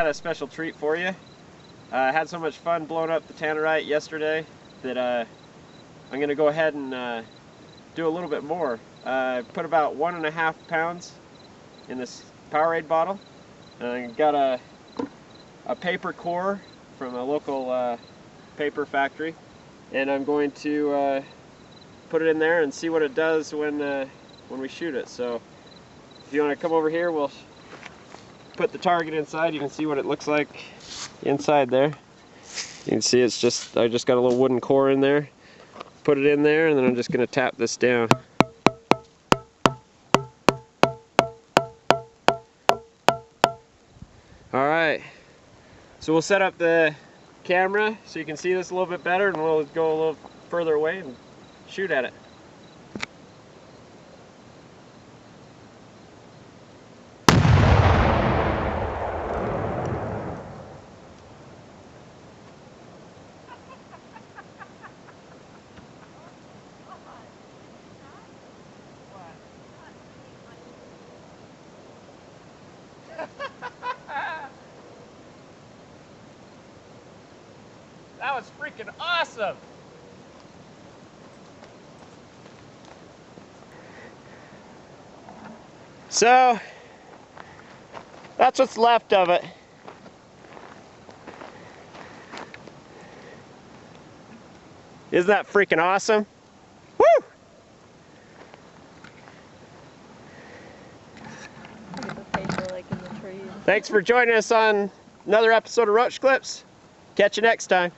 Got a special treat for you. I had so much fun blowing up the Tannerite yesterday that I'm going to go ahead and do a little bit more. Put about 1.5 pounds in this Powerade bottle. I got a Papercore from a local paper factory, and I'm going to put it in there and see what it does when we shoot it. So if you want to come over here, we'll put the target inside. You can see what it looks like inside there. You can see it's just, I just got a little wooden core in there. Put it in there, and then I'm just going to tap this down. Alright, so we'll set up the camera so you can see this a little bit better, and we'll go a little further away and shoot at it. That was freaking awesome! So, that's what's left of it. Isn't that freaking awesome? Woo! Look at the paper like in the trees. Thanks for joining us on another episode of Roach Clips. Catch you next time.